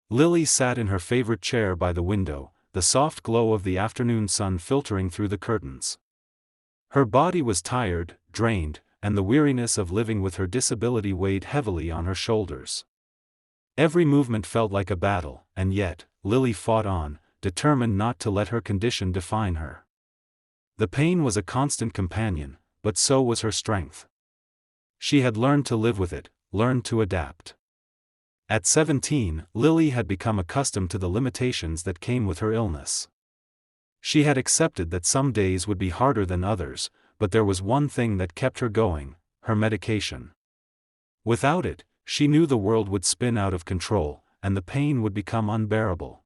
Lily sat in her favorite chair by the window, the soft glow of the afternoon sun filtering through the curtains. Her body was tired, drained, and the weariness of living with her disability weighed heavily on her shoulders. Every movement felt like a battle, and yet, Lily fought on, determined not to let her condition define her. The pain was a constant companion, but so was her strength. She had learned to live with it, learned to adapt. At 17, Lily had become accustomed to the limitations that came with her illness. She had accepted that some days would be harder than others, but there was one thing that kept her going: her medication. Without it, she knew the world would spin out of control, and the pain would become unbearable.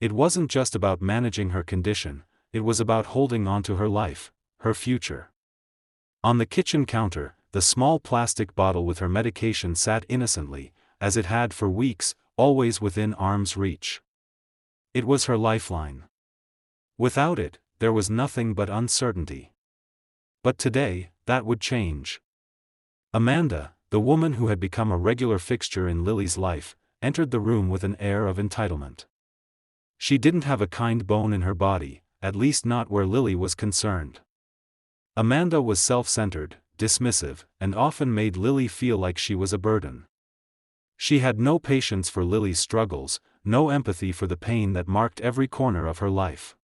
It wasn't just about managing her condition, it was about holding on to her life, her future. On the kitchen counter, the small plastic bottle with her medication sat innocently, as it had for weeks, always within arm's reach. It was her lifeline. Without it, there was nothing but uncertainty. But today, that would change. Amanda, the woman who had become a regular fixture in Lily's life, entered the room with an air of entitlement. She didn't have a kind bone in her body, at least not where Lily was concerned. Amanda was self-centered, dismissive, and often made Lily feel like she was a burden. She had no patience for Lily's struggles, no empathy for the pain that marked every corner of her life.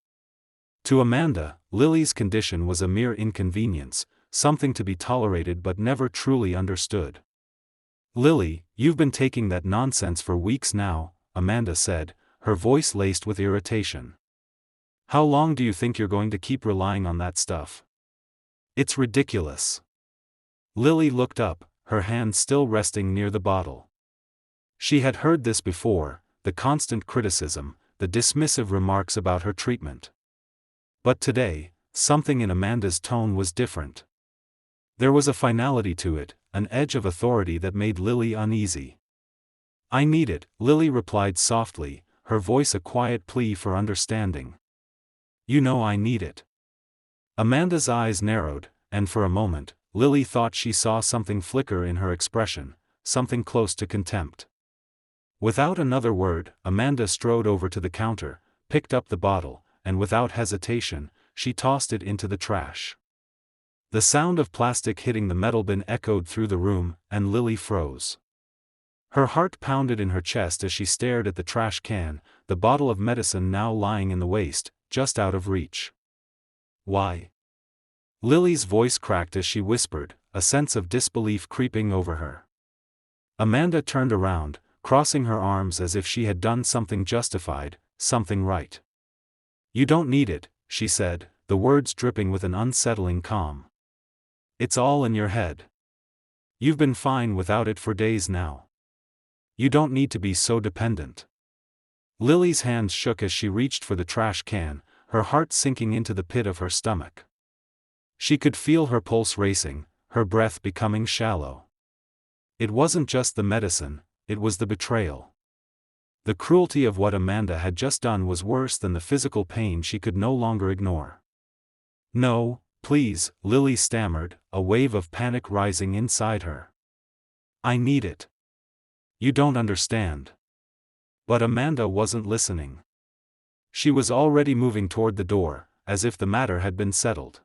To Amanda, Lily's condition was a mere inconvenience, something to be tolerated but never truly understood. "Lily, you've been taking that nonsense for weeks now," Amanda said, her voice laced with irritation. "How long do you think you're going to keep relying on that stuff? It's ridiculous." Lily looked up, her hand still resting near the bottle. She had heard this before, the constant criticism, the dismissive remarks about her treatment. But today, something in Amanda's tone was different. There was a finality to it, an edge of authority that made Lily uneasy. "I need it," Lily replied softly, her voice a quiet plea for understanding. "You know I need it." Amanda's eyes narrowed, and for a moment, Lily thought she saw something flicker in her expression, something close to contempt. Without another word, Amanda strode over to the counter, picked up the bottle, and without hesitation, she tossed it into the trash. The sound of plastic hitting the metal bin echoed through the room, and Lily froze. Her heart pounded in her chest as she stared at the trash can, the bottle of medicine now lying in the waste, just out of reach. "Why?" Lily's voice cracked as she whispered, a sense of disbelief creeping over her. Amanda turned around, crossing her arms as if she had done something justified, something right. "You don't need it," she said, the words dripping with an unsettling calm. "It's all in your head. You've been fine without it for days now. You don't need to be so dependent." Lily's hands shook as she reached for the trash can, her heart sinking into the pit of her stomach. She could feel her pulse racing, her breath becoming shallow. It wasn't just the medicine, it was the betrayal. The cruelty of what Amanda had just done was worse than the physical pain she could no longer ignore. "No, please," Lily stammered, a wave of panic rising inside her. "I need it. You don't understand." But Amanda wasn't listening. She was already moving toward the door, as if the matter had been settled.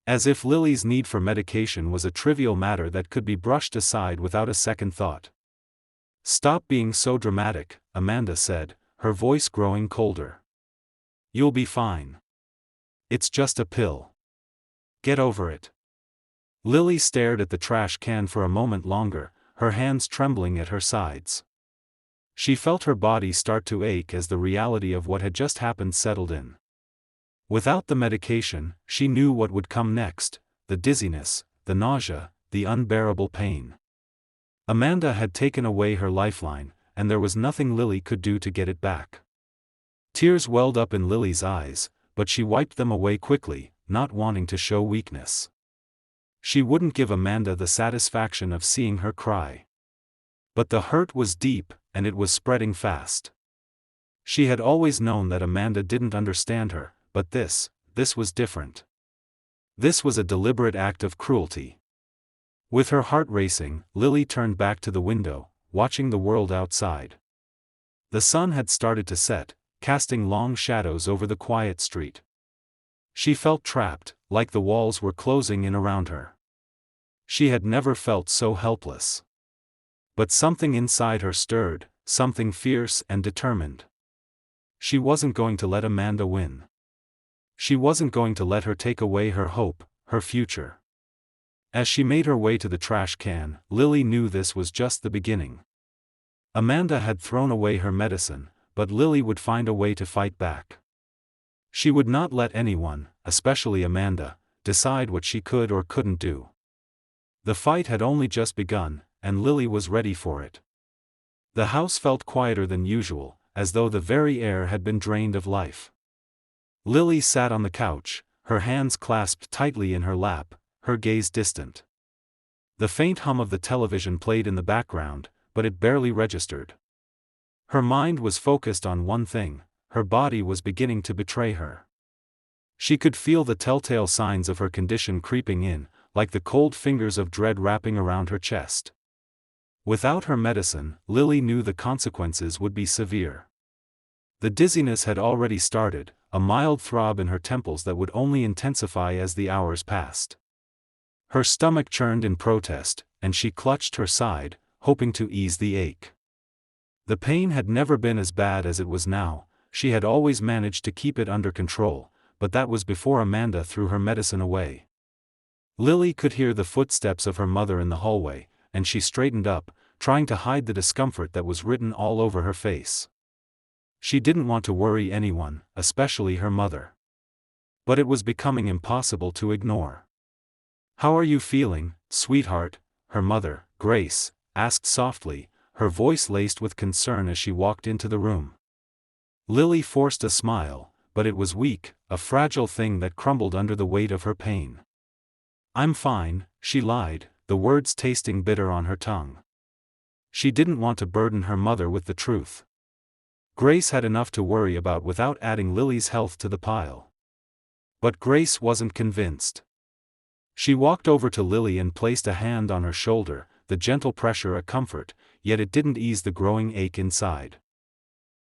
As if Lily's need for medication was a trivial matter that could be brushed aside without a second thought. "Stop being so dramatic," Amanda said, her voice growing colder. "You'll be fine. It's just a pill. Get over it." Lily stared at the trash can for a moment longer, her hands trembling at her sides. She felt her body start to ache as the reality of what had just happened settled in. Without the medication, she knew what would come next: the dizziness, the nausea, the unbearable pain. Amanda had taken away her lifeline, and there was nothing Lily could do to get it back. Tears welled up in Lily's eyes, but she wiped them away quickly, not wanting to show weakness. She wouldn't give Amanda the satisfaction of seeing her cry. But the hurt was deep, and it was spreading fast. She had always known that Amanda didn't understand her, but this was different. This was a deliberate act of cruelty. With her heart racing, Lily turned back to the window, watching the world outside. The sun had started to set, casting long shadows over the quiet street. She felt trapped, like the walls were closing in around her. She had never felt so helpless. But something inside her stirred, something fierce and determined. She wasn't going to let Amanda win. She wasn't going to let her take away her hope, her future. As she made her way to the trash can, Lily knew this was just the beginning. Amanda had thrown away her medicine, but Lily would find a way to fight back. She would not let anyone, especially Amanda, decide what she could or couldn't do. The fight had only just begun, and Lily was ready for it. The house felt quieter than usual, as though the very air had been drained of life. Lily sat on the couch, her hands clasped tightly in her lap, her gaze distant. The faint hum of the television played in the background, but it barely registered. Her mind was focused on one thing: her body was beginning to betray her. She could feel the telltale signs of her condition creeping in, like the cold fingers of dread wrapping around her chest. Without her medicine, Lily knew the consequences would be severe. The dizziness had already started, a mild throb in her temples that would only intensify as the hours passed. Her stomach churned in protest, and she clutched her side, hoping to ease the ache. The pain had never been as bad as it was now. She had always managed to keep it under control, but that was before Amanda threw her medicine away. Lily could hear the footsteps of her mother in the hallway, and she straightened up, trying to hide the discomfort that was written all over her face. She didn't want to worry anyone, especially her mother. But it was becoming impossible to ignore. "How are you feeling, sweetheart?" her mother, Grace, asked softly, her voice laced with concern as she walked into the room. Lily forced a smile, but it was weak, a fragile thing that crumbled under the weight of her pain. "I'm fine," she lied, the words tasting bitter on her tongue. She didn't want to burden her mother with the truth. Grace had enough to worry about without adding Lily's health to the pile. But Grace wasn't convinced. She walked over to Lily and placed a hand on her shoulder, the gentle pressure a comfort, yet it didn't ease the growing ache inside.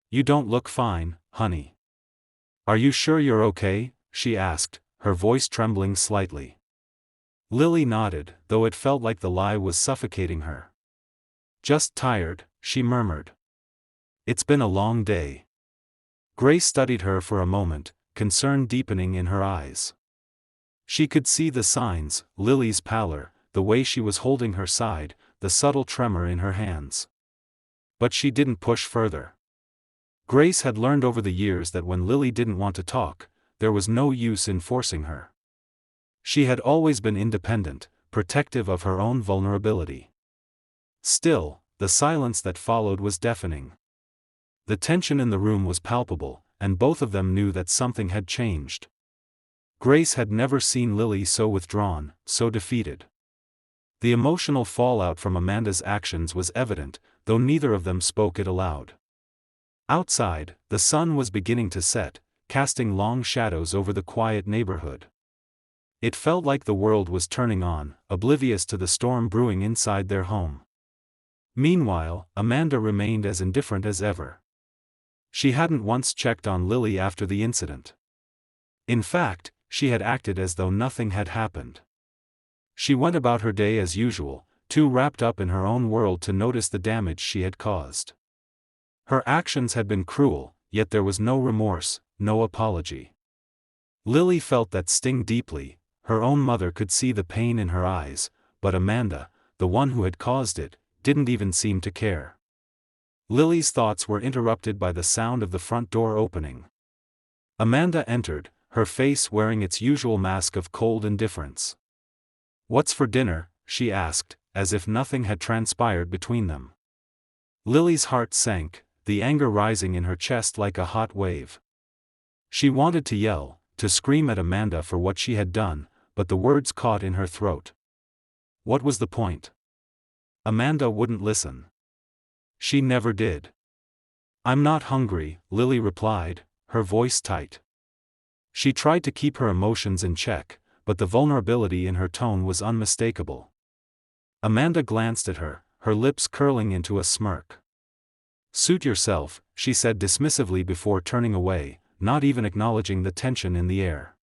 "You don't look fine, honey. Are you sure you're okay?" she asked, her voice trembling slightly. Lily nodded, though it felt like the lie was suffocating her. "Just tired," she murmured. "It's been a long day." Grace studied her for a moment, concern deepening in her eyes. She could see the signs: Lily's pallor, the way she was holding her side, the subtle tremor in her hands. But she didn't push further. Grace had learned over the years that when Lily didn't want to talk, there was no use in forcing her. She had always been independent, protective of her own vulnerability. Still, the silence that followed was deafening. The tension in the room was palpable, and both of them knew that something had changed. Grace had never seen Lily so withdrawn, so defeated. The emotional fallout from Amanda's actions was evident, though neither of them spoke it aloud. Outside, the sun was beginning to set, casting long shadows over the quiet neighborhood. It felt like the world was turning on, oblivious to the storm brewing inside their home. Meanwhile, Amanda remained as indifferent as ever. She hadn't once checked on Lily after the incident. In fact, she had acted as though nothing had happened. She went about her day as usual, too wrapped up in her own world to notice the damage she had caused. Her actions had been cruel, yet there was no remorse, no apology. Lily felt that sting deeply. Her own mother could see the pain in her eyes, but Amanda, the one who had caused it, didn't even seem to care. Lily's thoughts were interrupted by the sound of the front door opening. Amanda entered, her face wearing its usual mask of cold indifference. "What's for dinner?" she asked, as if nothing had transpired between them. Lily's heart sank, the anger rising in her chest like a hot wave. She wanted to yell, to scream at Amanda for what she had done, but the words caught in her throat. What was the point? Amanda wouldn't listen. She never did. "I'm not hungry," Lily replied, her voice tight. She tried to keep her emotions in check, but the vulnerability in her tone was unmistakable. Amanda glanced at her, her lips curling into a smirk. Suit yourself, she said dismissively before turning away, not even acknowledging the tension in the air.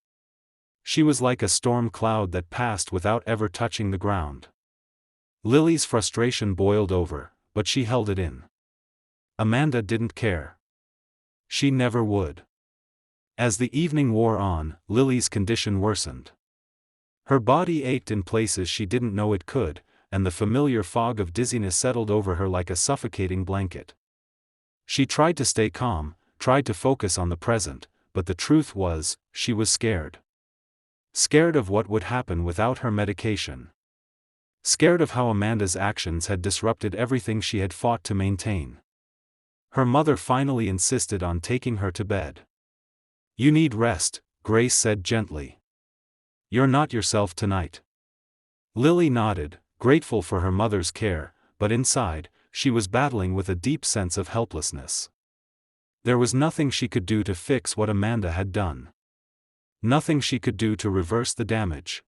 She was like a storm cloud that passed without ever touching the ground. Lily's frustration boiled over, but she held it in. Amanda didn't care. She never would. As the evening wore on, Lily's condition worsened. Her body ached in places she didn't know it could, and the familiar fog of dizziness settled over her like a suffocating blanket. She tried to stay calm, tried to focus on the present, but the truth was, she was scared. Scared of what would happen without her medication. Scared of how Amanda's actions had disrupted everything she had fought to maintain. Her mother finally insisted on taking her to bed. "You need rest," Grace said gently. "You're not yourself tonight." Lily nodded, grateful for her mother's care, but inside, she was battling with a deep sense of helplessness. There was nothing she could do to fix what Amanda had done. Nothing she could do to reverse the damage.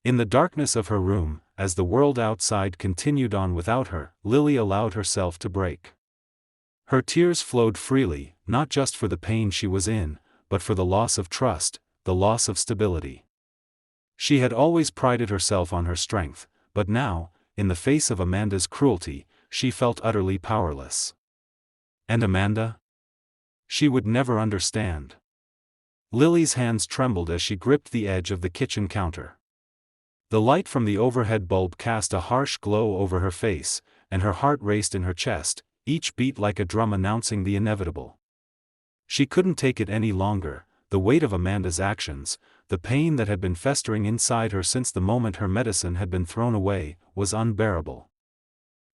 In the darkness of her room, as the world outside continued on without her, Lily allowed herself to break. Her tears flowed freely, not just for the pain she was in, but for the loss of trust, the loss of stability. She had always prided herself on her strength, but now, in the face of Amanda's cruelty, she felt utterly powerless. And Amanda? She would never understand. Lily's hands trembled as she gripped the edge of the kitchen counter. The light from the overhead bulb cast a harsh glow over her face, and her heart raced in her chest, each beat like a drum announcing the inevitable. She couldn't take it any longer, the weight of Amanda's actions, the pain that had been festering inside her since the moment her medicine had been thrown away, was unbearable.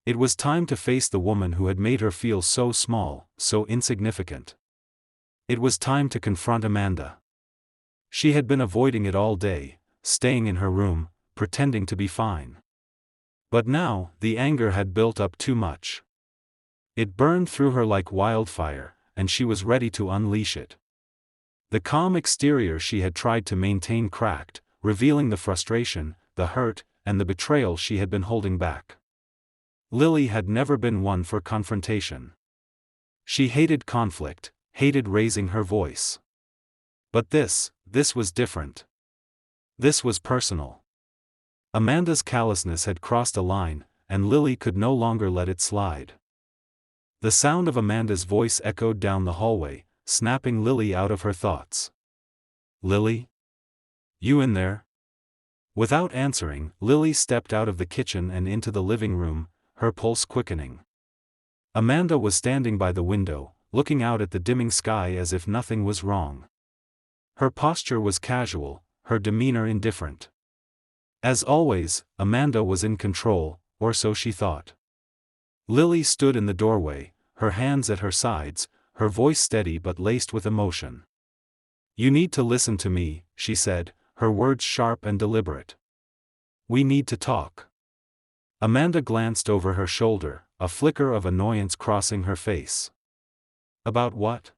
It was time to face the woman who had made her feel so small, so insignificant. It was time to confront Amanda. She had been avoiding it all day, staying in her room, pretending to be fine. But now, the anger had built up too much. It burned through her like wildfire, and she was ready to unleash it. The calm exterior she had tried to maintain cracked, revealing the frustration, the hurt, and the betrayal she had been holding back. Lily had never been one for confrontation. She hated conflict, hated raising her voice. But this was different. This was personal. Amanda's callousness had crossed a line, and Lily could no longer let it slide. The sound of Amanda's voice echoed down the hallway, snapping Lily out of her thoughts. "Lily? You in there?" Without answering, Lily stepped out of the kitchen and into the living room, her pulse quickening. Amanda was standing by the window, looking out at the dimming sky as if nothing was wrong. Her posture was casual, her demeanor indifferent. As always, Amanda was in control, or so she thought. Lily stood in the doorway, her hands at her sides, her voice steady but laced with emotion. "You need to listen to me," she said, her words sharp and deliberate. "We need to talk." Amanda glanced over her shoulder, a flicker of annoyance crossing her face. "About what?"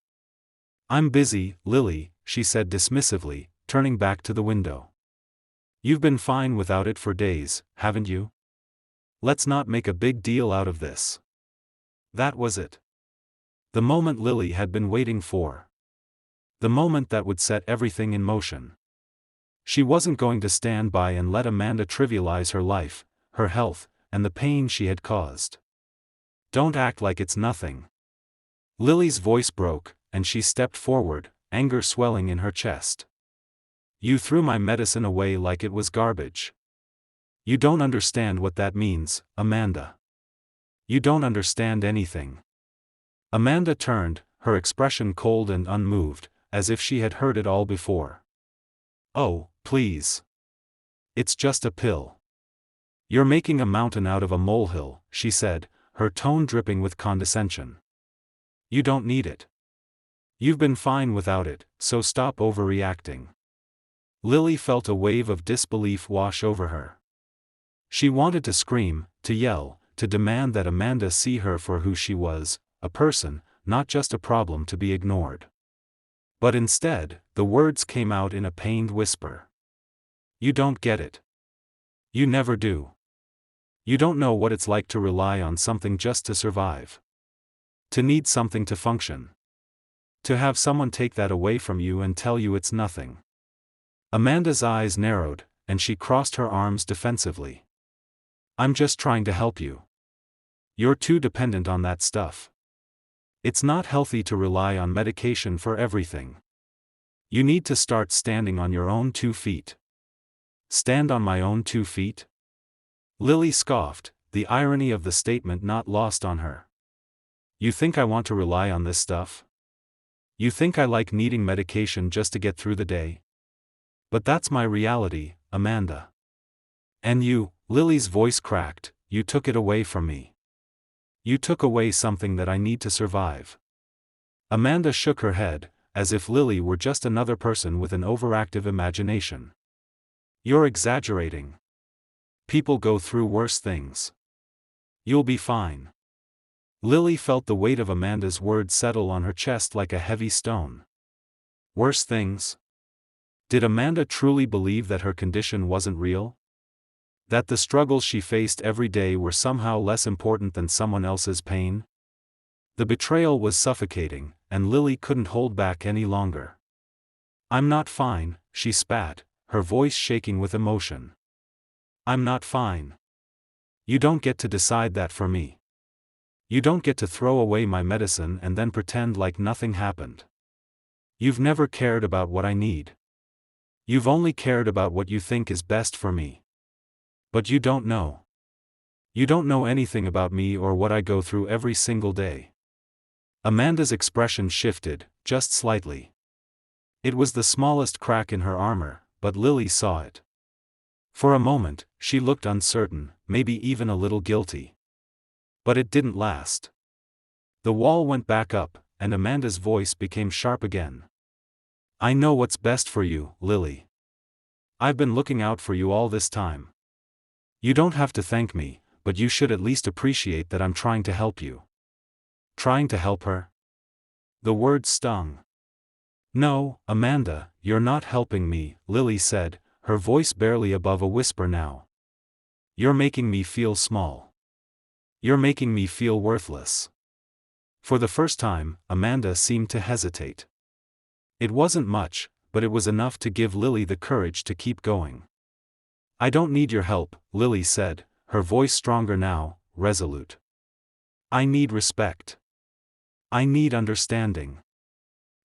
"I'm busy, Lily," she said dismissively, turning back to the window. "You've been fine without it for days, haven't you? Let's not make a big deal out of this." That was it. The moment Lily had been waiting for. The moment that would set everything in motion. She wasn't going to stand by and let Amanda trivialize her life, her health, and the pain she had caused. "Don't act like it's nothing." Lily's voice broke, and she stepped forward, anger swelling in her chest. "You threw my medicine away like it was garbage. You don't understand what that means, Amanda. You don't understand anything." Amanda turned, her expression cold and unmoved, as if she had heard it all before. "Oh, please. It's just a pill." "You're making a mountain out of a molehill," she said, her tone dripping with condescension. "You don't need it. You've been fine without it, so stop overreacting." Lily felt a wave of disbelief wash over her. She wanted to scream, to yell, to demand that Amanda see her for who she was, a person, not just a problem to be ignored. But instead, the words came out in a pained whisper. "You don't get it. You never do. You don't know what it's like to rely on something just to survive. To need something to function. To have someone take that away from you and tell you it's nothing. Amanda's eyes narrowed, and she crossed her arms defensively. I'm just trying to help you. You're too dependent on that stuff. It's not healthy to rely on medication for everything. You need to start standing on your own 2 feet. Stand on my own 2 feet? Lily scoffed, the irony of the statement not lost on her. You think I want to rely on this stuff? You think I like needing medication just to get through the day? But that's my reality, Amanda. And you, Lily's voice cracked, you took it away from me. You took away something that I need to survive. Amanda shook her head, as if Lily were just another person with an overactive imagination. You're exaggerating. People go through worse things. You'll be fine. Lily felt the weight of Amanda's words settle on her chest like a heavy stone. Worse things? Did Amanda truly believe that her condition wasn't real? That the struggles she faced every day were somehow less important than someone else's pain? The betrayal was suffocating, and Lily couldn't hold back any longer. I'm not fine, she spat, her voice shaking with emotion. I'm not fine. You don't get to decide that for me. You don't get to throw away my medicine and then pretend like nothing happened. You've never cared about what I need. You've only cared about what you think is best for me. But you don't know. You don't know anything about me or what I go through every single day. Amanda's expression shifted, just slightly. It was the smallest crack in her armor, but Lily saw it. For a moment, she looked uncertain, maybe even a little guilty. But it didn't last. The wall went back up, and Amanda's voice became sharp again. I know what's best for you, Lily. I've been looking out for you all this time. You don't have to thank me, but you should at least appreciate that I'm trying to help you. Trying to help her? The word stung. No, Amanda, you're not helping me, Lily said, her voice barely above a whisper now. You're making me feel small. You're making me feel worthless. For the first time, Amanda seemed to hesitate. It wasn't much, but it was enough to give Lily the courage to keep going. I don't need your help, Lily said, her voice stronger now, resolute. I need respect. I need understanding.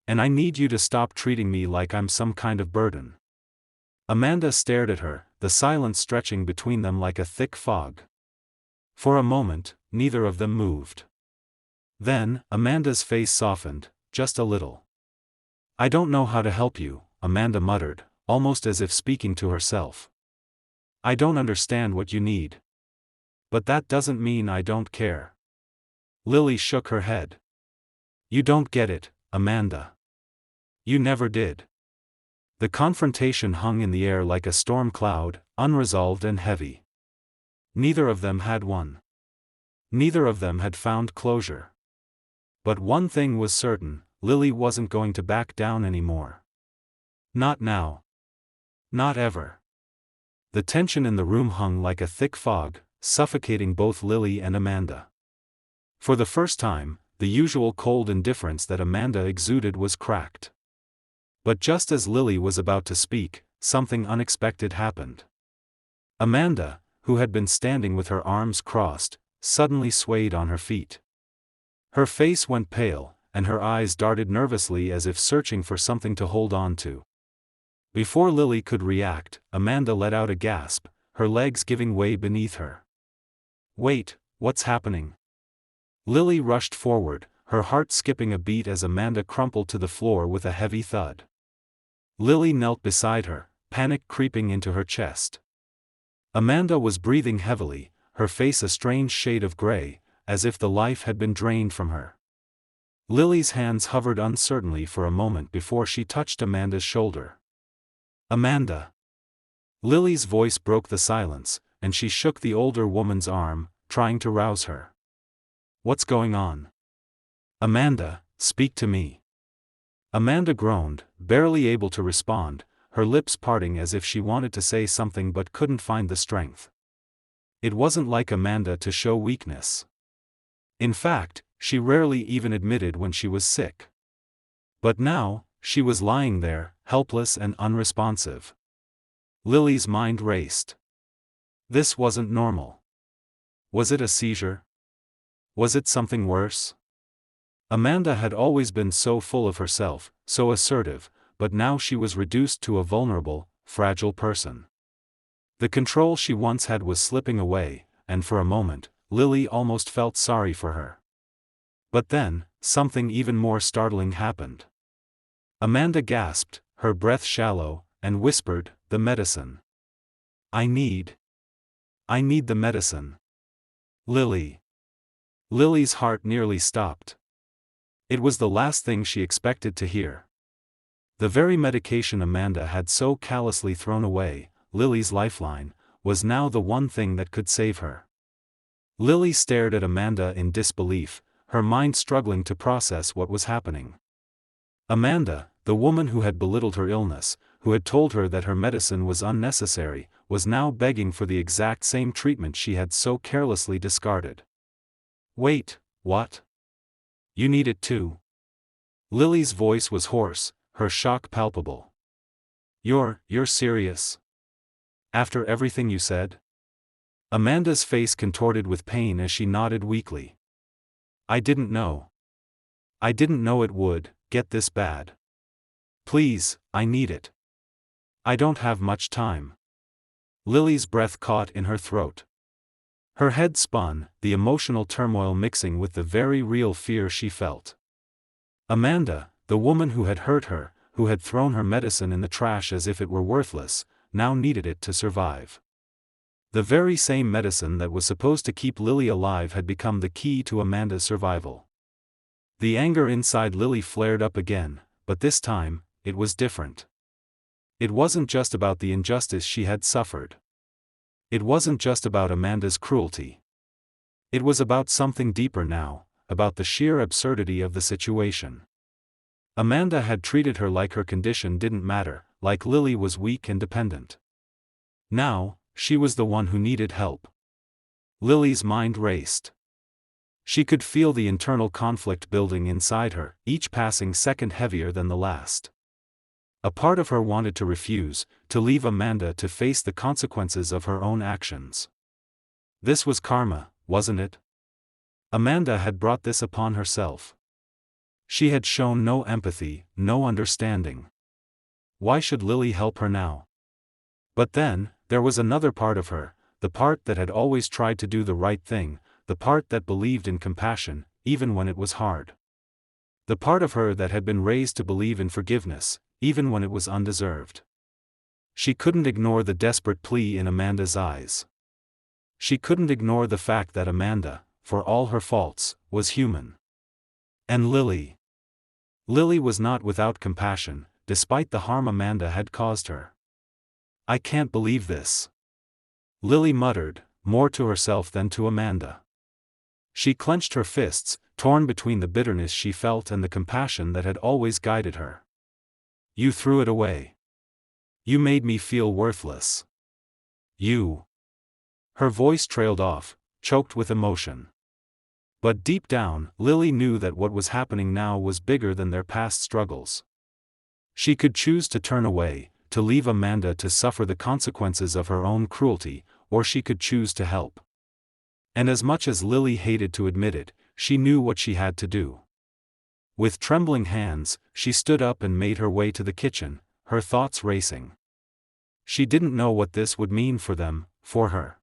And I need you to stop treating me like I'm some kind of burden. Amanda stared at her, the silence stretching between them like a thick fog. For a moment, neither of them moved. Then, Amanda's face softened, just a little. I don't know how to help you, Amanda muttered, almost as if speaking to herself. I don't understand what you need. But that doesn't mean I don't care. Lily shook her head. You don't get it, Amanda. You never did. The confrontation hung in the air like a storm cloud, unresolved and heavy. Neither of them had won. Neither of them had found closure. But one thing was certain, Lily wasn't going to back down anymore. Not now. Not ever. The tension in the room hung like a thick fog, suffocating both Lily and Amanda. For the first time, the usual cold indifference that Amanda exuded was cracked. But just as Lily was about to speak, something unexpected happened. Amanda, who had been standing with her arms crossed, suddenly swayed on her feet. Her face went pale, and her eyes darted nervously as if searching for something to hold on to. Before Lily could react, Amanda let out a gasp, her legs giving way beneath her. Wait, what's happening? Lily rushed forward, her heart skipping a beat as Amanda crumpled to the floor with a heavy thud. Lily knelt beside her, panic creeping into her chest. Amanda was breathing heavily, her face a strange shade of gray, as if the life had been drained from her. Lily's hands hovered uncertainly for a moment before she touched Amanda's shoulder. Amanda! Lily's voice broke the silence, and she shook the older woman's arm, trying to rouse her. What's going on? Amanda, speak to me. Amanda groaned, barely able to respond, her lips parting as if she wanted to say something but couldn't find the strength. It wasn't like Amanda to show weakness. In fact, she rarely even admitted when she was sick. But now, she was lying there, helpless and unresponsive. Lily's mind raced. This wasn't normal. Was it a seizure? Was it something worse? Amanda had always been so full of herself, so assertive, but now she was reduced to a vulnerable, fragile person. The control she once had was slipping away, and for a moment, Lily almost felt sorry for her. But then, something even more startling happened. Amanda gasped, her breath shallow, and whispered, "The medicine. I need the medicine. Lily." Lily's heart nearly stopped. It was the last thing she expected to hear. The very medication Amanda had so callously thrown away, Lily's lifeline, was now the one thing that could save her. Lily stared at Amanda in disbelief, her mind struggling to process what was happening. Amanda, the woman who had belittled her illness, who had told her that her medicine was unnecessary, was now begging for the exact same treatment she had so carelessly discarded. "Wait, what? You need it too?" Lily's voice was hoarse, her shock palpable. You're serious? After everything you said?" Amanda's face contorted with pain as she nodded weakly. I didn't know it would get this bad. Please, I need it. I don't have much time." Lily's breath caught in her throat. Her head spun, the emotional turmoil mixing with the very real fear she felt. Amanda, the woman who had hurt her, who had thrown her medicine in the trash as if it were worthless, now needed it to survive. The very same medicine that was supposed to keep Lily alive had become the key to Amanda's survival. The anger inside Lily flared up again, but this time, it was different. It wasn't just about the injustice she had suffered. It wasn't just about Amanda's cruelty. It was about something deeper now, about the sheer absurdity of the situation. Amanda had treated her like her condition didn't matter, like Lily was weak and dependent. Now, she was the one who needed help. Lily's mind raced. She could feel the internal conflict building inside her, each passing second heavier than the last. A part of her wanted to refuse, to leave Amanda to face the consequences of her own actions. This was karma, wasn't it? Amanda had brought this upon herself. She had shown no empathy, no understanding. Why should Lily help her now? But then, there was another part of her, the part that had always tried to do the right thing, the part that believed in compassion, even when it was hard. The part of her that had been raised to believe in forgiveness, even when it was undeserved. She couldn't ignore the desperate plea in Amanda's eyes. She couldn't ignore the fact that Amanda, for all her faults, was human. And Lily. Lily was not without compassion, despite the harm Amanda had caused her. I can't believe this. Lily muttered, more to herself than to Amanda. She clenched her fists, torn between the bitterness she felt and the compassion that had always guided her. You threw it away. You made me feel worthless. You. Her voice trailed off, choked with emotion. But deep down, Lily knew that what was happening now was bigger than their past struggles. She could choose to turn away, to leave Amanda to suffer the consequences of her own cruelty, or she could choose to help. And as much as Lily hated to admit it, she knew what she had to do. With trembling hands, she stood up and made her way to the kitchen, her thoughts racing. She didn't know what this would mean for them, for her.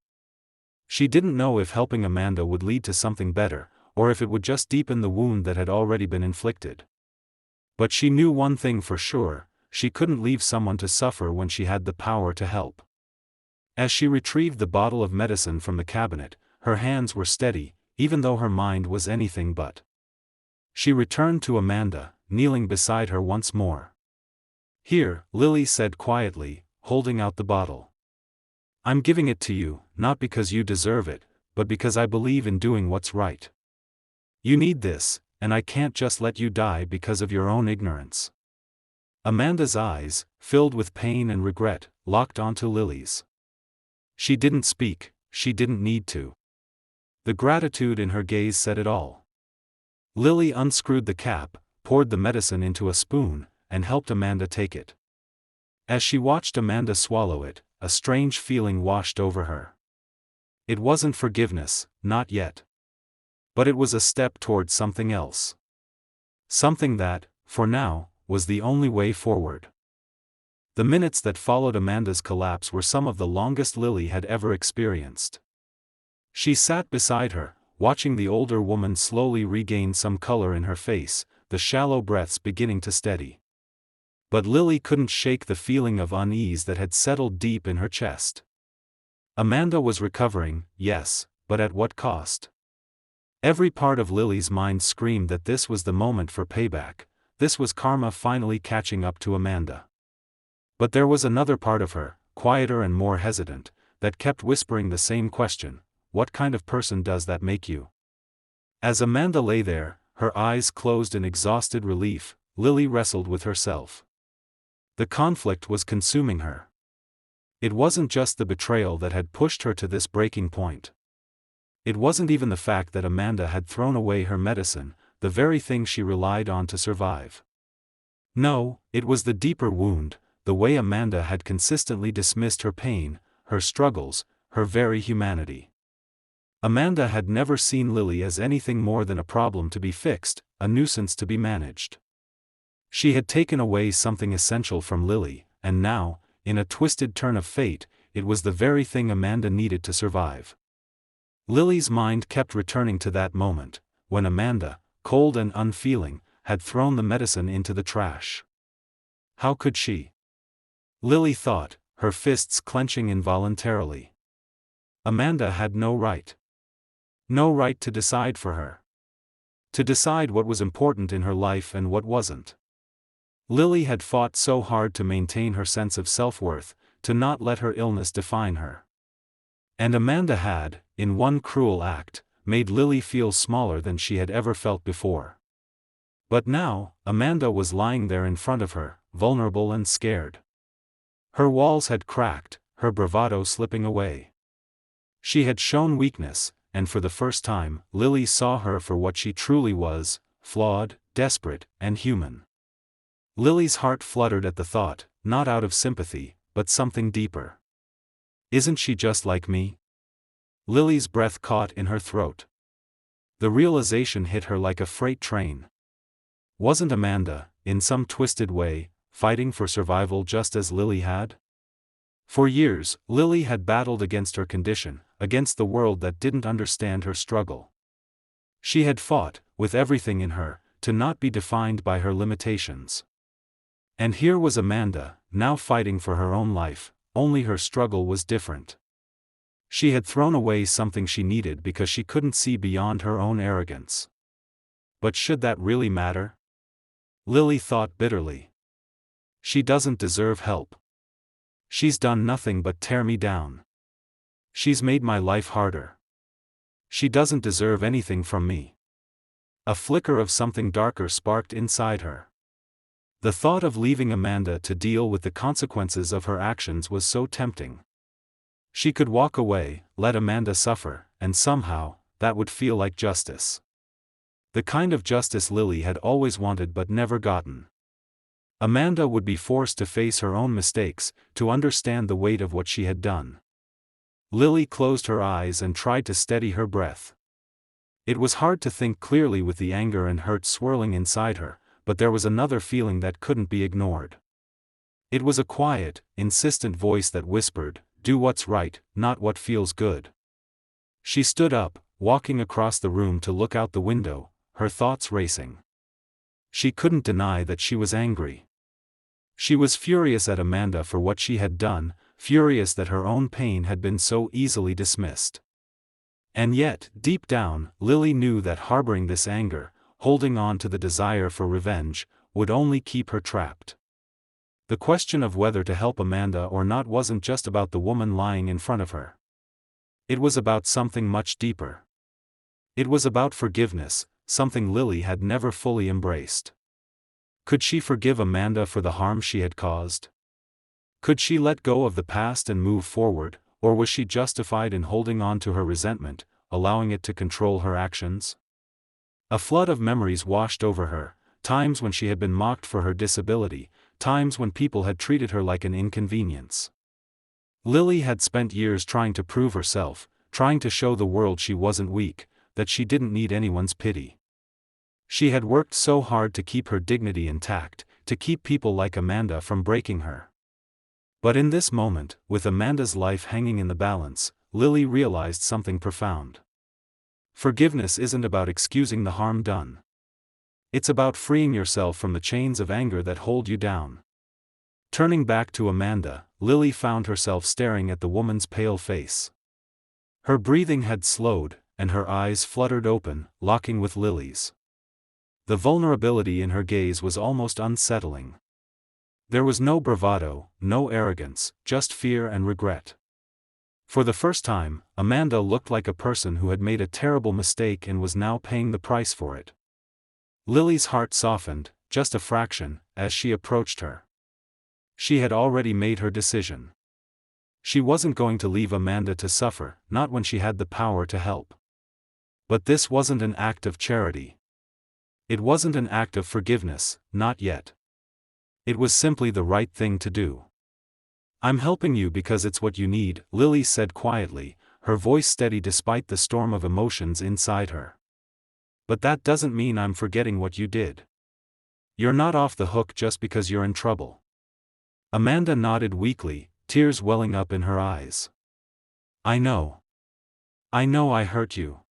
She didn't know if helping Amanda would lead to something better, or if it would just deepen the wound that had already been inflicted. But she knew one thing for sure, she couldn't leave someone to suffer when she had the power to help. As she retrieved the bottle of medicine from the cabinet, her hands were steady, even though her mind was anything but. She returned to Amanda, kneeling beside her once more. Here, Lily said quietly, holding out the bottle. I'm giving it to you, not because you deserve it, but because I believe in doing what's right. You need this, and I can't just let you die because of your own ignorance. Amanda's eyes, filled with pain and regret, locked onto Lily's. She didn't speak, she didn't need to. The gratitude in her gaze said it all. Lily unscrewed the cap, poured the medicine into a spoon, and helped Amanda take it. As she watched Amanda swallow it, a strange feeling washed over her. It wasn't forgiveness, not yet. But it was a step toward something else. Something that, for now, was the only way forward. The minutes that followed Amanda's collapse were some of the longest Lily had ever experienced. She sat beside her, watching the older woman slowly regain some color in her face, the shallow breaths beginning to steady. But Lily couldn't shake the feeling of unease that had settled deep in her chest. Amanda was recovering, yes, but at what cost? Every part of Lily's mind screamed that this was the moment for payback, this was karma finally catching up to Amanda. But there was another part of her, quieter and more hesitant, that kept whispering the same question: what kind of person does that make you? As Amanda lay there, her eyes closed in exhausted relief, Lily wrestled with herself. The conflict was consuming her. It wasn't just the betrayal that had pushed her to this breaking point. It wasn't even the fact that Amanda had thrown away her medicine, the very thing she relied on to survive. No, it was the deeper wound, the way Amanda had consistently dismissed her pain, her struggles, her very humanity. Amanda had never seen Lily as anything more than a problem to be fixed, a nuisance to be managed. She had taken away something essential from Lily, and now, in a twisted turn of fate, it was the very thing Amanda needed to survive. Lily's mind kept returning to that moment, when Amanda, cold and unfeeling, had thrown the medicine into the trash. How could she? Lily thought, her fists clenching involuntarily. Amanda had no right. No right to decide for her. To decide what was important in her life and what wasn't. Lily had fought so hard to maintain her sense of self-worth, to not let her illness define her. And Amanda had, in one cruel act, made Lily feel smaller than she had ever felt before. But now, Amanda was lying there in front of her, vulnerable and scared. Her walls had cracked, her bravado slipping away. She had shown weakness, and for the first time, Lily saw her for what she truly was, flawed, desperate, and human. Lily's heart fluttered at the thought, not out of sympathy, but something deeper. Isn't she just like me? Lily's breath caught in her throat. The realization hit her like a freight train. Wasn't Amanda, in some twisted way, fighting for survival just as Lily had? For years, Lily had battled against her condition, against the world that didn't understand her struggle. She had fought, with everything in her, to not be defined by her limitations. And here was Amanda, now fighting for her own life, only her struggle was different. She had thrown away something she needed because she couldn't see beyond her own arrogance. But should that really matter? Lily thought bitterly. She doesn't deserve help. She's done nothing but tear me down. She's made my life harder. She doesn't deserve anything from me. A flicker of something darker sparked inside her. The thought of leaving Amanda to deal with the consequences of her actions was so tempting. She could walk away, let Amanda suffer, and somehow, that would feel like justice. The kind of justice Lily had always wanted but never gotten. Amanda would be forced to face her own mistakes, to understand the weight of what she had done. Lily closed her eyes and tried to steady her breath. It was hard to think clearly with the anger and hurt swirling inside her, but there was another feeling that couldn't be ignored. It was a quiet, insistent voice that whispered, "Do what's right, not what feels good." She stood up, walking across the room to look out the window, her thoughts racing. She couldn't deny that she was angry. She was furious at Amanda for what she had done, furious that her own pain had been so easily dismissed. And yet, deep down, Lily knew that harboring this anger, holding on to the desire for revenge, would only keep her trapped. The question of whether to help Amanda or not wasn't just about the woman lying in front of her. It was about something much deeper. It was about forgiveness, something Lily had never fully embraced. Could she forgive Amanda for the harm she had caused? Could she let go of the past and move forward, or was she justified in holding on to her resentment, allowing it to control her actions? A flood of memories washed over her, times when she had been mocked for her disability, times when people had treated her like an inconvenience. Lily had spent years trying to prove herself, trying to show the world she wasn't weak, that she didn't need anyone's pity. She had worked so hard to keep her dignity intact, to keep people like Amanda from breaking her. But in this moment, with Amanda's life hanging in the balance, Lily realized something profound. Forgiveness isn't about excusing the harm done. It's about freeing yourself from the chains of anger that hold you down. Turning back to Amanda, Lily found herself staring at the woman's pale face. Her breathing had slowed, and her eyes fluttered open, locking with Lily's. The vulnerability in her gaze was almost unsettling. There was no bravado, no arrogance, just fear and regret. For the first time, Amanda looked like a person who had made a terrible mistake and was now paying the price for it. Lily's heart softened, just a fraction, as she approached her. She had already made her decision. She wasn't going to leave Amanda to suffer, not when she had the power to help. But this wasn't an act of charity. It wasn't an act of forgiveness, not yet. It was simply the right thing to do. "I'm helping you because it's what you need," Lily said quietly, her voice steady despite the storm of emotions inside her. "But that doesn't mean I'm forgetting what you did. You're not off the hook just because you're in trouble." Amanda nodded weakly, tears welling up in her eyes. I know I hurt you.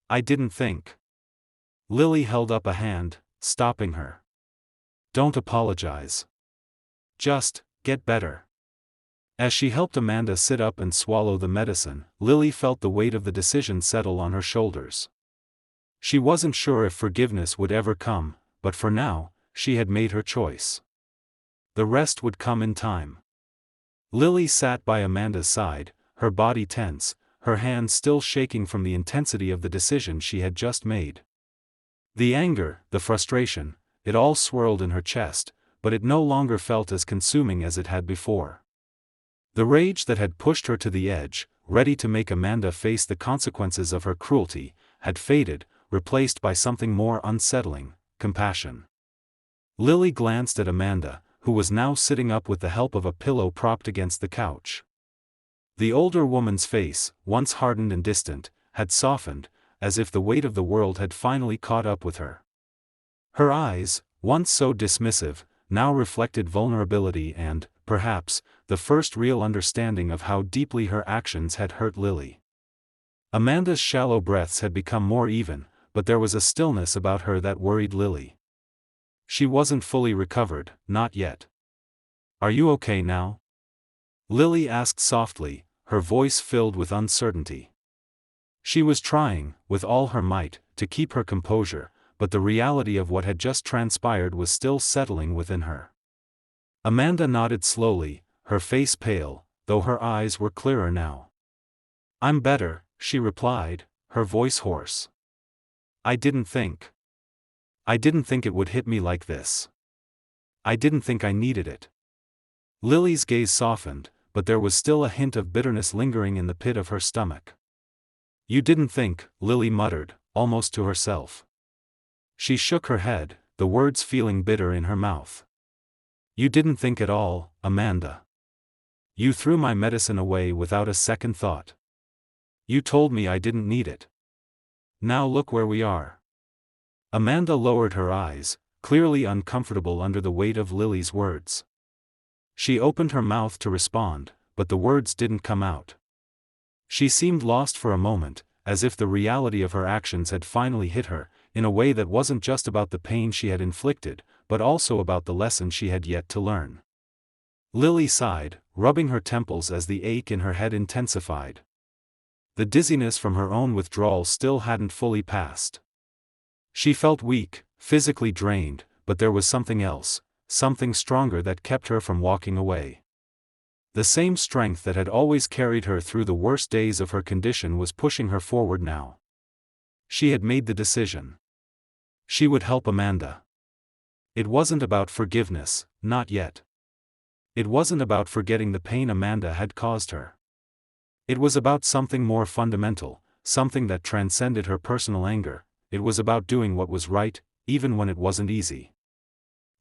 I didn't think." Lily held up a hand, stopping her. "Don't apologize. Just, get better." As she helped Amanda sit up and swallow the medicine, Lily felt the weight of the decision settle on her shoulders. She wasn't sure if forgiveness would ever come, but for now, she had made her choice. The rest would come in time. Lily sat by Amanda's side, her body tense, her hands still shaking from the intensity of the decision she had just made. The anger, the frustration, it all swirled in her chest, but it no longer felt as consuming as it had before. The rage that had pushed her to the edge, ready to make Amanda face the consequences of her cruelty, had faded, replaced by something more unsettling, compassion. Lily glanced at Amanda, who was now sitting up with the help of a pillow propped against the couch. The older woman's face, once hardened and distant, had softened, as if the weight of the world had finally caught up with her. Her eyes, once so dismissive, now reflected vulnerability and, perhaps, the first real understanding of how deeply her actions had hurt Lily. Amanda's shallow breaths had become more even, but there was a stillness about her that worried Lily. She wasn't fully recovered, not yet. "Are you okay now?" Lily asked softly, her voice filled with uncertainty. She was trying, with all her might, to keep her composure, but the reality of what had just transpired was still settling within her. Amanda nodded slowly, her face pale, though her eyes were clearer now. "I'm better," she replied, her voice hoarse. I didn't think it would hit me like this. I didn't think I needed it." Lily's gaze softened, but there was still a hint of bitterness lingering in the pit of her stomach. "You didn't think," Lily muttered, almost to herself. She shook her head, the words feeling bitter in her mouth. "You didn't think at all, Amanda. You threw my medicine away without a second thought. You told me I didn't need it. Now look where we are." Amanda lowered her eyes, clearly uncomfortable under the weight of Lily's words. She opened her mouth to respond, but the words didn't come out. She seemed lost for a moment, as if the reality of her actions had finally hit her, in a way that wasn't just about the pain she had inflicted, but also about the lesson she had yet to learn. Lily sighed, rubbing her temples as the ache in her head intensified. The dizziness from her own withdrawal still hadn't fully passed. She felt weak, physically drained, but there was something else, something stronger that kept her from walking away. The same strength that had always carried her through the worst days of her condition was pushing her forward now. She had made the decision. She would help Amanda. It wasn't about forgiveness, not yet. It wasn't about forgetting the pain Amanda had caused her. It was about something more fundamental, something that transcended her personal anger, it was about doing what was right, even when it wasn't easy.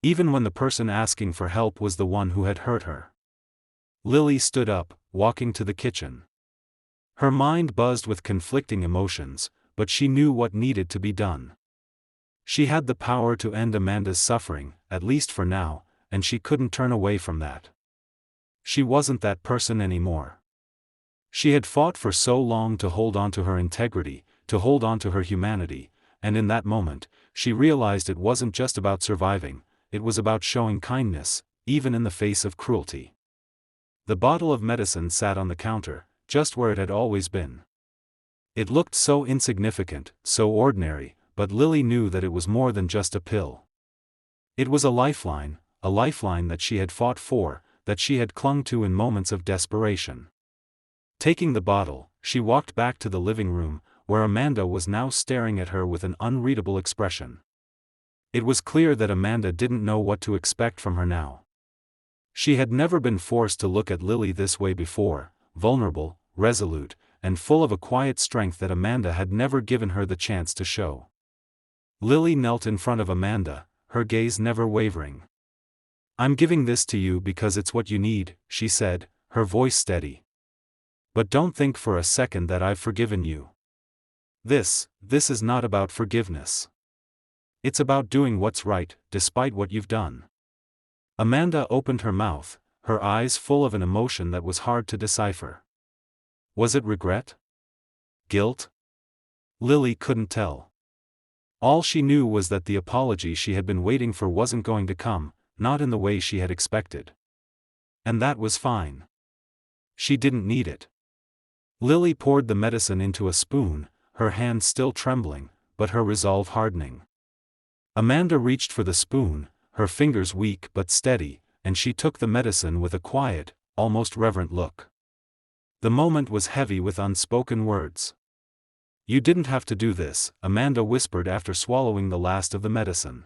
Even when the person asking for help was the one who had hurt her. Lily stood up, walking to the kitchen. Her mind buzzed with conflicting emotions, but she knew what needed to be done. She had the power to end Amanda's suffering, at least for now, and she couldn't turn away from that. She wasn't that person anymore. She had fought for so long to hold on to her integrity, to hold on to her humanity, and in that moment, she realized it wasn't just about surviving, it was about showing kindness, even in the face of cruelty. The bottle of medicine sat on the counter, just where it had always been. It looked so insignificant, so ordinary, but Lily knew that it was more than just a pill. It was a lifeline that she had fought for, that she had clung to in moments of desperation. Taking the bottle, she walked back to the living room, where Amanda was now staring at her with an unreadable expression. It was clear that Amanda didn't know what to expect from her now. She had never been forced to look at Lily this way before, vulnerable, resolute, and full of a quiet strength that Amanda had never given her the chance to show. Lily knelt in front of Amanda, her gaze never wavering. "I'm giving this to you because it's what you need," she said, her voice steady. "But don't think for a second that I've forgiven you. This is not about forgiveness. It's about doing what's right, despite what you've done." Amanda opened her mouth, her eyes full of an emotion that was hard to decipher. Was it regret? Guilt? Lily couldn't tell. All she knew was that the apology she had been waiting for wasn't going to come, not in the way she had expected. And that was fine. She didn't need it. Lily poured the medicine into a spoon, her hand still trembling, but her resolve hardening. Amanda reached for the spoon, her fingers weak but steady, and she took the medicine with a quiet, almost reverent look. The moment was heavy with unspoken words. "You didn't have to do this," Amanda whispered after swallowing the last of the medicine.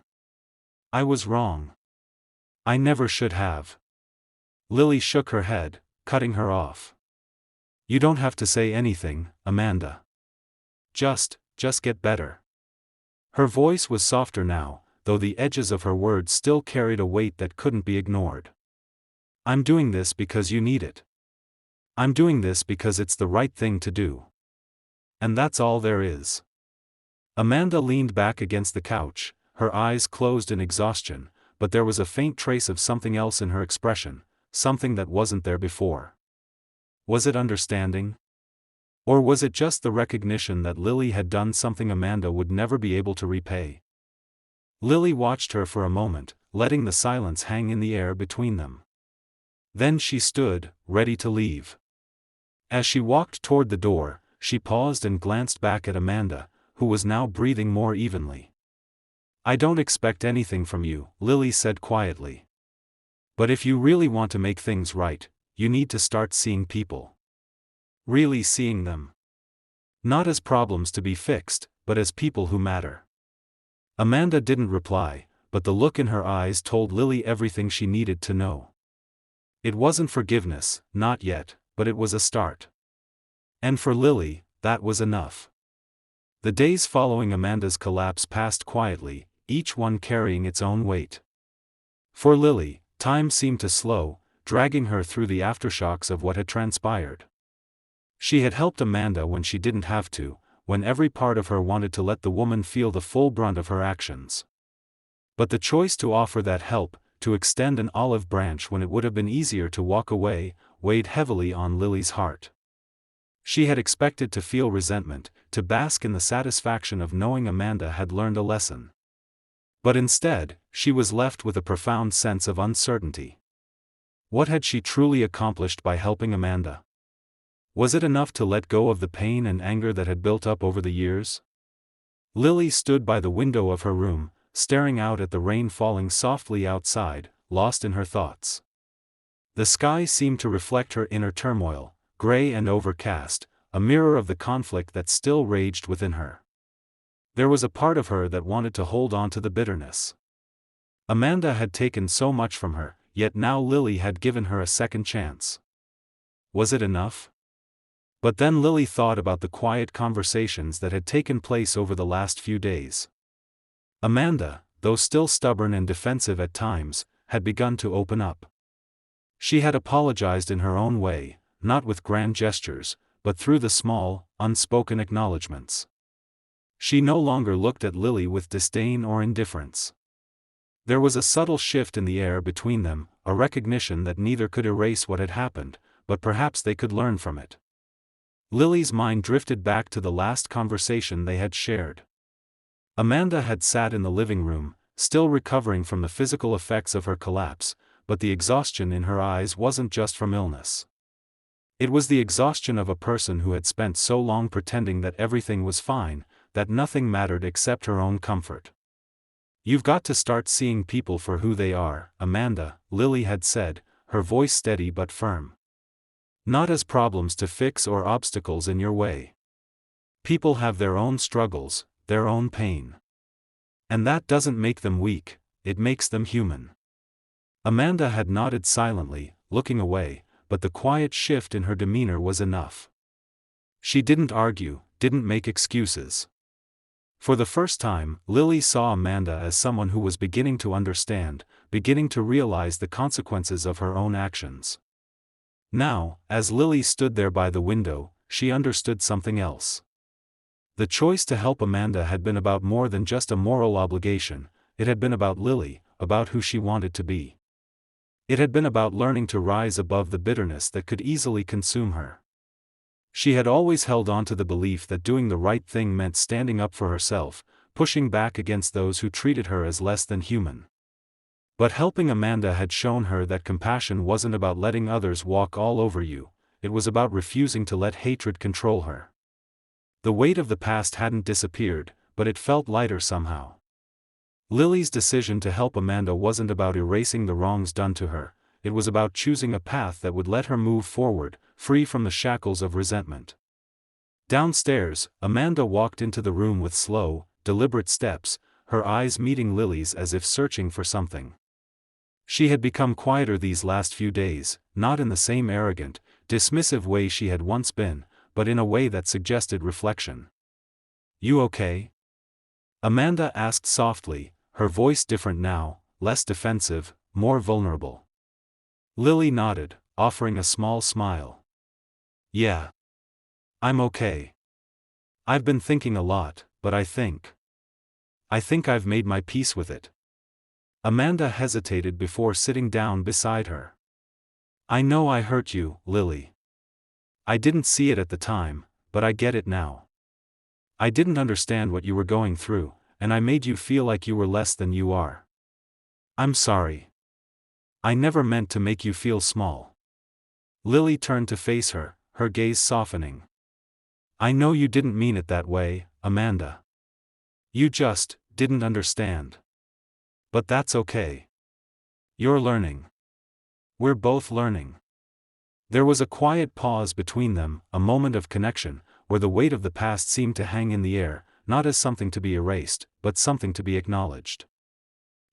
"I was wrong. I never should have." Lily shook her head, cutting her off. "You don't have to say anything, Amanda. Just get better." Her voice was softer now, though the edges of her words still carried a weight that couldn't be ignored. "I'm doing this because you need it. I'm doing this because it's the right thing to do. And that's all there is." Amanda leaned back against the couch, her eyes closed in exhaustion, but there was a faint trace of something else in her expression, something that wasn't there before. Was it understanding? Or was it just the recognition that Lily had done something Amanda would never be able to repay? Lily watched her for a moment, letting the silence hang in the air between them. Then she stood, ready to leave. As she walked toward the door, she paused and glanced back at Amanda, who was now breathing more evenly. "I don't expect anything from you," Lily said quietly. "But if you really want to make things right, you need to start seeing people. Really seeing them. Not as problems to be fixed, but as people who matter." Amanda didn't reply, but the look in her eyes told Lily everything she needed to know. It wasn't forgiveness, not yet, but it was a start. And for Lily, that was enough. The days following Amanda's collapse passed quietly, each one carrying its own weight. For Lily, time seemed to slow, dragging her through the aftershocks of what had transpired. She had helped Amanda when she didn't have to, when every part of her wanted to let the woman feel the full brunt of her actions. But the choice to offer that help, to extend an olive branch when it would have been easier to walk away, weighed heavily on Lily's heart. She had expected to feel resentment, to bask in the satisfaction of knowing Amanda had learned a lesson. But instead, she was left with a profound sense of uncertainty. What had she truly accomplished by helping Amanda? Was it enough to let go of the pain and anger that had built up over the years? Lily stood by the window of her room, staring out at the rain falling softly outside, lost in her thoughts. The sky seemed to reflect her inner turmoil, gray and overcast, a mirror of the conflict that still raged within her. There was a part of her that wanted to hold on to the bitterness. Amanda had taken so much from her, yet now Lily had given her a second chance. Was it enough? But then Lily thought about the quiet conversations that had taken place over the last few days. Amanda, though still stubborn and defensive at times, had begun to open up. She had apologized in her own way, not with grand gestures, but through the small, unspoken acknowledgments. She no longer looked at Lily with disdain or indifference. There was a subtle shift in the air between them, a recognition that neither could erase what had happened, but perhaps they could learn from it. Lily's mind drifted back to the last conversation they had shared. Amanda had sat in the living room, still recovering from the physical effects of her collapse, but the exhaustion in her eyes wasn't just from illness. It was the exhaustion of a person who had spent so long pretending that everything was fine, that nothing mattered except her own comfort. "You've got to start seeing people for who they are, Amanda," Lily had said, her voice steady but firm. "Not as problems to fix or obstacles in your way. People have their own struggles, their own pain. And that doesn't make them weak, it makes them human." Amanda had nodded silently, looking away, but the quiet shift in her demeanor was enough. She didn't argue, didn't make excuses. For the first time, Lily saw Amanda as someone who was beginning to understand, beginning to realize the consequences of her own actions. Now, as Lily stood there by the window, she understood something else. The choice to help Amanda had been about more than just a moral obligation, it had been about Lily, about who she wanted to be. It had been about learning to rise above the bitterness that could easily consume her. She had always held on to the belief that doing the right thing meant standing up for herself, pushing back against those who treated her as less than human. But helping Amanda had shown her that compassion wasn't about letting others walk all over you, it was about refusing to let hatred control her. The weight of the past hadn't disappeared, but it felt lighter somehow. Lily's decision to help Amanda wasn't about erasing the wrongs done to her, it was about choosing a path that would let her move forward, free from the shackles of resentment. Downstairs, Amanda walked into the room with slow, deliberate steps, her eyes meeting Lily's as if searching for something. She had become quieter these last few days, not in the same arrogant, dismissive way she had once been, but in a way that suggested reflection. "You okay?" Amanda asked softly, her voice different now, less defensive, more vulnerable. Lily nodded, offering a small smile. "Yeah. I'm okay. I've been thinking a lot, but I think I've made my peace with it." Amanda hesitated before sitting down beside her. "I know I hurt you, Lily. I didn't see it at the time, but I get it now. I didn't understand what you were going through, and I made you feel like you were less than you are. I'm sorry. I never meant to make you feel small." Lily turned to face her, her gaze softening. "I know you didn't mean it that way, Amanda. You just didn't understand. But that's okay. You're learning. We're both learning." There was a quiet pause between them, a moment of connection, where the weight of the past seemed to hang in the air, not as something to be erased, but something to be acknowledged.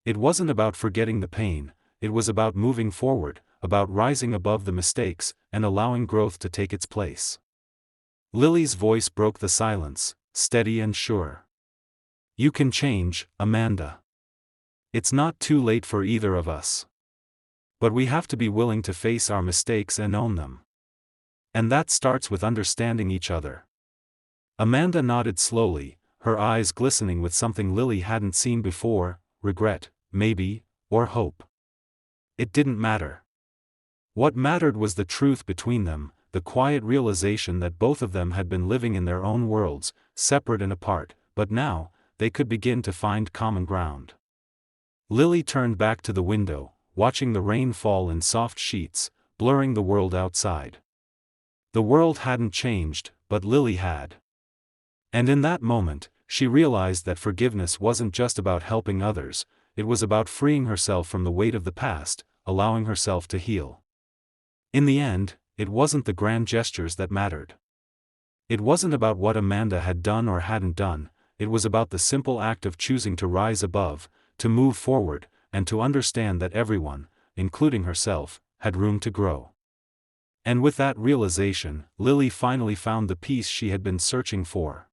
It wasn't about forgetting the pain, it was about moving forward, about rising above the mistakes, and allowing growth to take its place. Lily's voice broke the silence, steady and sure. "You can change, Amanda. It's not too late for either of us. But we have to be willing to face our mistakes and own them. And that starts with understanding each other." Amanda nodded slowly, her eyes glistening with something Lily hadn't seen before, regret, maybe, or hope. It didn't matter. What mattered was the truth between them, the quiet realization that both of them had been living in their own worlds, separate and apart, but now, they could begin to find common ground. Lily turned back to the window, watching the rain fall in soft sheets, blurring the world outside. The world hadn't changed, but Lily had. And in that moment, she realized that forgiveness wasn't just about helping others, it was about freeing herself from the weight of the past, allowing herself to heal. In the end, it wasn't the grand gestures that mattered. It wasn't about what Amanda had done or hadn't done, it was about the simple act of choosing to rise above, to move forward, and to understand that everyone, including herself, had room to grow. And with that realization, Lily finally found the peace she had been searching for.